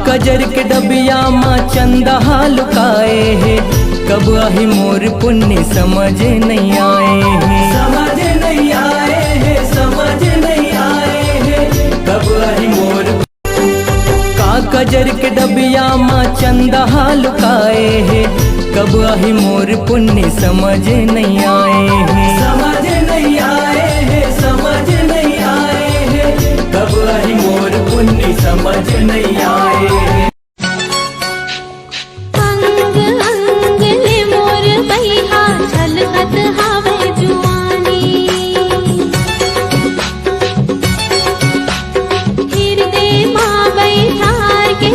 कजर के डबिया माँ चंदा लुकाए है, कब आही मोर पुण्य समझ नहीं आए हैं, समझ नहीं आए हैं, समझ नहीं आए हैं, कब आही मोर। कजर के डबिया माँ चंदा लुकाए है, कब आही मोर पुण्य समझ नहीं आए हैं, समझ नहीं आए हैं, समझ नहीं आए हैं, कब आही मोर पुण्य समझ नहीं आए हैं। अंग अंग ले मोर बहिहा झलकत हावे जुआनी, हृदय माँ बैठार के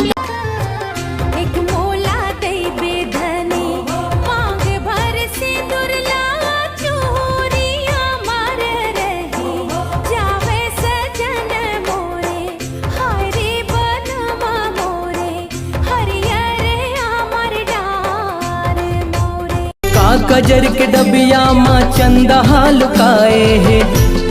एक मोला दे बेधनी, मांग भर से दुर्ला चूरिया मार रही, जावे सजन मोरे हरे बनवा मोरे, हरियर अमर डार मोरे। कजर के डबिया माँ चंदा लुकाए है,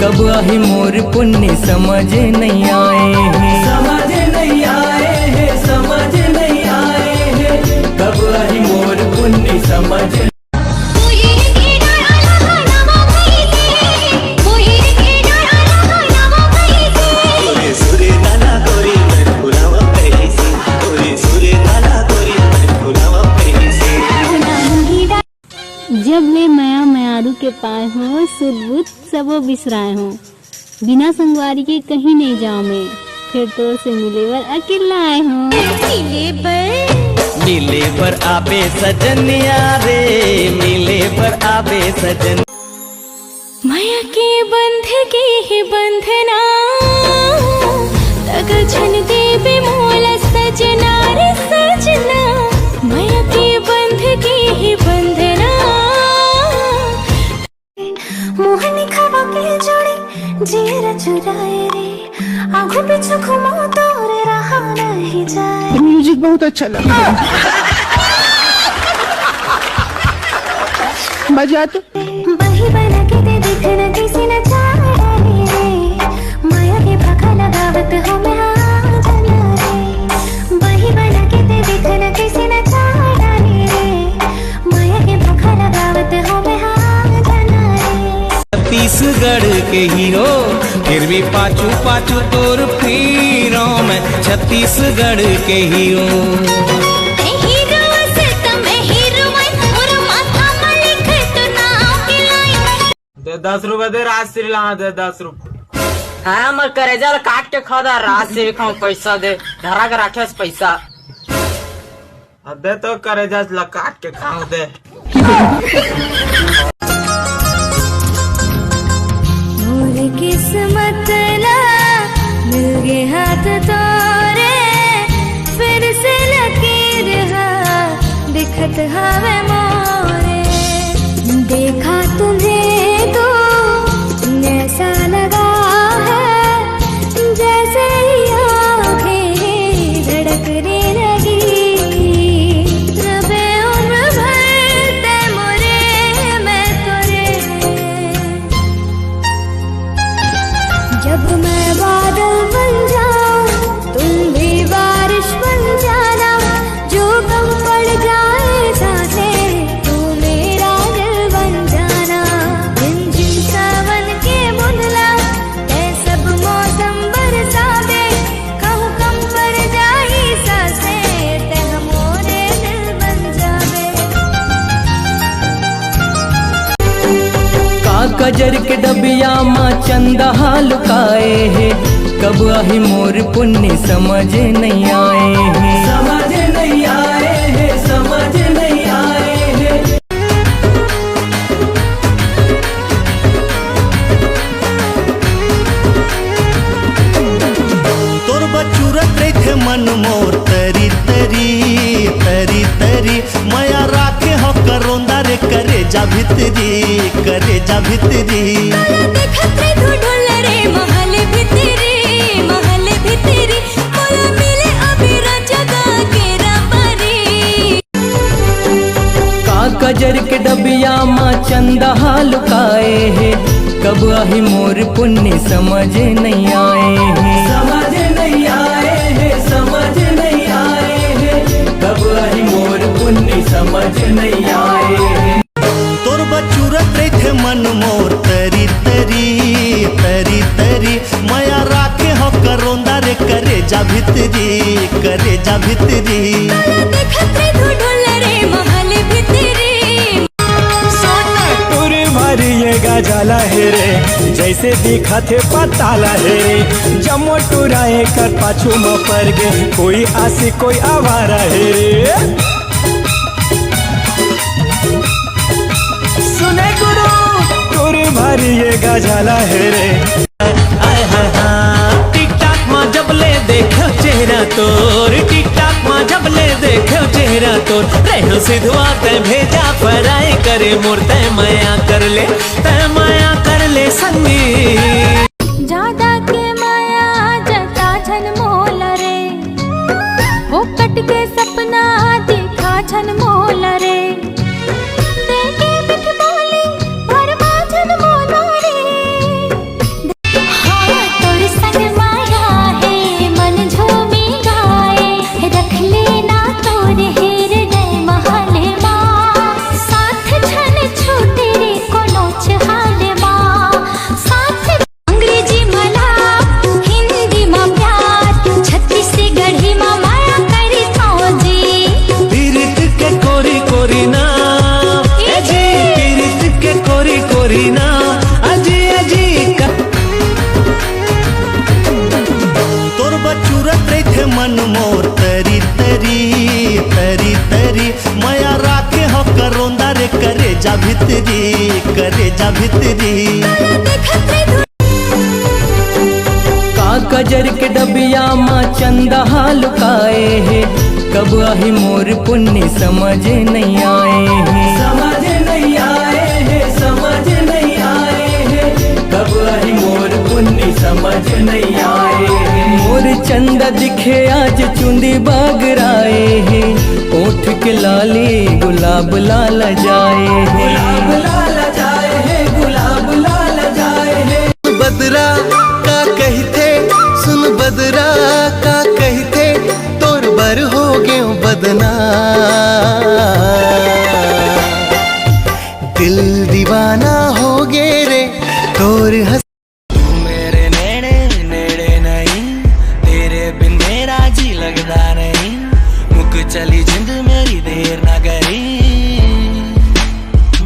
कब आही मोर पुण्य समझ नहीं आए हैं, समझ नहीं आए हैं, समझ नहीं आए हैं, कब आही मोर पुण्य समझ। जब ले माया मायारू के पाए हो, सुध बुध सबो बिसराए हो, बिना संगवारी के कहीं नहीं जाऊँ मैं, फिर तोर से मिले बर अकेला आए हो। मिले पर आबे सजनिया रे, मिले पर आबे सजन। माया के बंध के ही बंधना, तग छन देवे मोला सजना रे सजना, माया के बंध के ही बंधना। मोहनी खवा के जोड़ी जीरा चुराए रे, आंखों पीछे घुमा तोरे रहा नहीं जाए। म्यूजिक बहुत अच्छा लगा, मजा तो। बही बना के दे दिखना किसी न चाहे रे, माया के भाखा लगावत हो मैं आ जाना रे, बही बना के दे दिखना किसी न चाहे रे, माया के भाखा लगावत हो मैं आ जाना रे। छत्तीसगढ़ के हीरो फिर भी पाछू पाछू तोर फिरो मैं, छत्तीसगढ़ के हीरो। दे 10 रुपए दे, राज श्री ला दे 10 रुपए। हाँ मत करे जल काट के खा दा, राज श्री खाऊं पैसा दे, धरा के रखे पैसा। अब दे तो करे जल ला काट के खाऊं दे। मोर किस्मत ना मिल गए हाथ तोरे, फिर से लकीर हा दिखत हवे मोरे, देखा तुम्हें तो ऐसा लगा है, जैसे ही आँखें धड़कने लगी, रबे उम्र भर ते मोरे मैं तोरे। जब मैं बादल बन जाऊं तुम भी बारिश बन जाना, जो कम पड़ जाए सांसें तू मेरा दिल बन जाना, झिमझिम सावन के बुंदला ते सब मौसम बरसा दे, कहूँ कम पड़ जाई सांसें ते मोरे दिल बन जावे। कजर के डबिया माँ चंदा लुकाए है, कब आही मोर पुण्य समझ नहीं आए हैं, समझ नहीं आए हैं, समझ नहीं आए हैं। तोर बचूरत रही थे मन मोर तरी तरी तरी तरी, माया राखे हो करोंदा रे करे जा भितरी, करे जा भितरी। देखत रे तू ढोल रे महल भितरी, महल भितरी, मोला मिले अभी जगा के रबरी। कजर के डबिया माँ चंदा लुकाए है, कब आही मोर पुण्य समझ नहीं आए हैं, समझ नहीं आए हैं, समझ नहीं आए। जा भितरी करे जा भितरी देखत रे धुडुल रे महल भितरी तुर भरिए गजाला हे रे जैसे दिखा थे पताला हे रे जमो टुराए कर पाछू में पर गे कोई आसी कोई आवारा हे रे सुने गुरु तुर भरिए गजाला हे रे आय हाय हाँ टिक टाक माँ जब ले देखो चेहरा तोर टिक टाक माँ जब ले देखो चेहरा तोर रहनो सिधवा ते भेजा पराए करे मोर तय माया कर ले संगी ज्यादा के माया जता छन मोल रे वो कट के सपना दिखा छन मोल रे देखे मिठ बोली भरमा छन मोल रे हाँ तोर संग माया है मन झूमी गाए रख लेना तोर हेर गए महल माँ साथ छन छूटे रे कोनो हाल माँ साथ अंग्रेजी मला हिंदी माँ प्यार छत्तीसगढ़ी माँ माया करी फौजी पीरित के कोरी कोरी ना अजी पीरित के कोरी कोरी ना अजी तोर बचूरत रही थे मन मोर तरी तरी तरी तरी माया राखे हो करोंदा रे करे जा भितरी का कजर के डबिया माँ चंदा लुकाए है कब आही मोर पुण्य समझ नहीं आए हैं समझ नहीं आए हैं समझ नहीं आए हैं कब आही मोर पुण्य समझ नहीं आए हैं मोर चंदा दिखे आज चुंदी बागराए है ओठ के लाली गुलाब लाल जाए है गुलाब लाल जाए है गुलाब लाल जाए है बदरा का कहते सुन बदरा का कहते तोर बर हो गए बदना दिल दीवाना हो गे रे तोर हंस मेरे नेड़े नेड़े नहीं तेरे बिन मेरा जी लगता नहीं मुक चली जिंद मेरी देर ना करी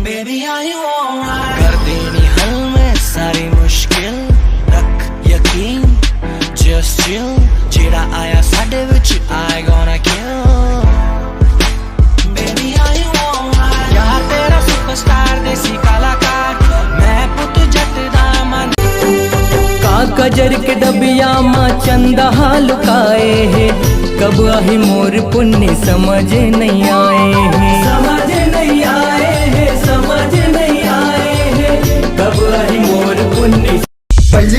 बेबी आई कर देनी हल में सारी मुश्किल रख यकीन just chill जेड़ा आया साडे विच I gonna kill baby are you alright यार तेरा सुपरस्टार देसी कलाकार मैं पुत जट दा मन का कजर के डबिया माँ चंदा लुकाए है कब आही मोर पुण्य समझ नहीं आए हैं समझ नहीं आए हैं समझ नहीं आए हैं कब आही मोर पुण्य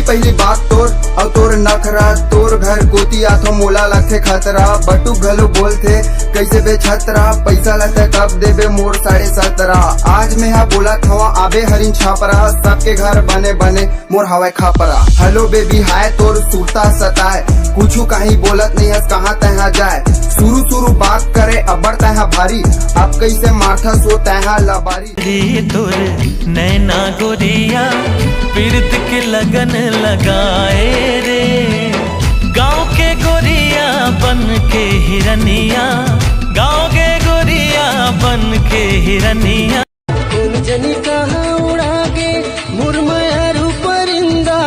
पहली बात तोर और तोर नखरा तोर घर गोती आथो मोला लगथे खतरा बटू घलो बोलथे कैसे बे छतरा पैसा लगथे कब देबे मोर 17.5 आज में हा बोला थवा आबे हरिन छापरा सबके घर बने बने मोर हवाई खापरा हेलो बेबी हाय तोर सूता सताए कुछू कहीं बोलत नहीं हस कहाँ तहा जाए शुरू बात करे अबर तहा भारी अब कैसे माथा सो तहा लबारी तोर नैना गोरिया पीरत के लगन लगाए रे गाँव के गोरिया बन के हिरनिया गाँव के गोरिया बन के हिरनिया जनी कहाँ उड़ागे मुरमयारू परिंदा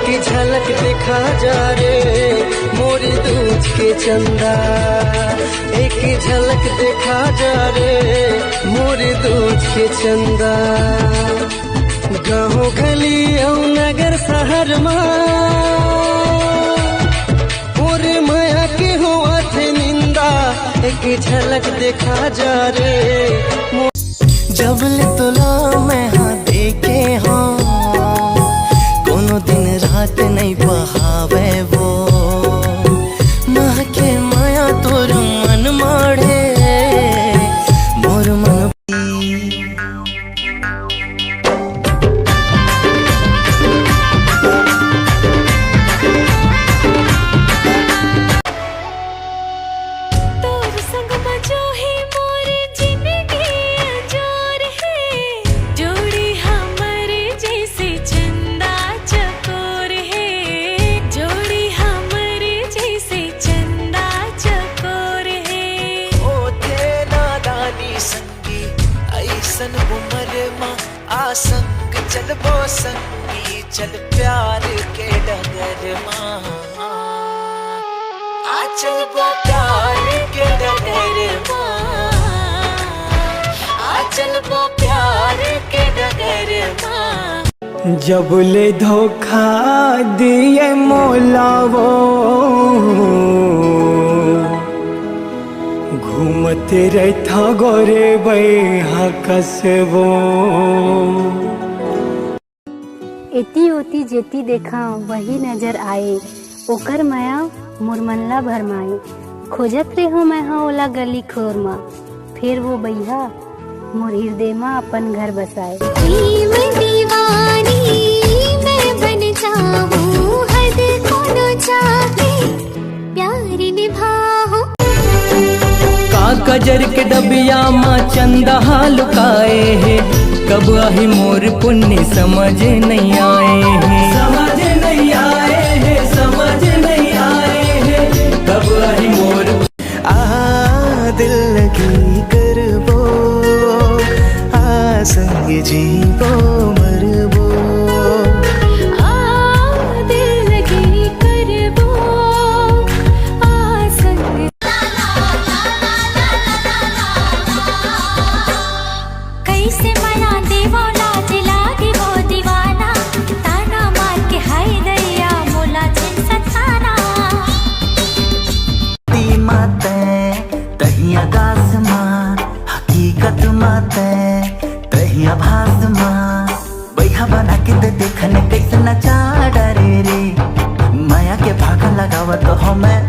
की झलक दिखा जा रे मोरी दूध के चंदा एक झलक दिखा जा रे मोरी दूध के चंदा गाँव गली औ नगर शहर मोरे माया के हुआ थे निंदा एक झलक देखा जा रे जब ले तोला मैं हाँ देखे हाँ कोनो दिन रात नहीं बहावे वो माँ के माया तोर मन मारे मोर मन तोर संग मजो है मोर जिंदगी अजोर है चल वो संगी चल प्यार के डगर माँ, आ चल वो प्यार के डगर माँ, आ चल वो प्यार के डगर माँ। जब ले धोखा दिए मौला वो घूमते रहता गोरे बैहा कसबो। एती ओती जेती देखा वही नजर आए, ओकर माया मुरमनला भरमाए। खोजत रहो मैं हाँ ओला गली खोर माँ, फिर वो बैहा मोर हृदय माँ अपन घर बसाए। प्रेम दीवानी मैं बन जाऊं, हद को न जाके प्यार निभाऊं। का कजर के डबिया माँ चंदा लुकाए है, कब आही मोर पुण्य समझ नहीं आए हैं, समझ नहीं आए हैं, समझ नहीं आए हैं, कब आही मोर। दिल लगी करबो संग जीवो मरबो, दिल लगी करबो संग। कैसे मना देवो लाज लागे वो दीवाना, ताना मार के हाय दैया मोला जिन सताना। ती माते तहिया गास माँ, हकीकत माते तहिया भास माँ। बैहा बना के दे देखने कैसे नचा डरे रे, माया के भागा लगावा तो हो मैं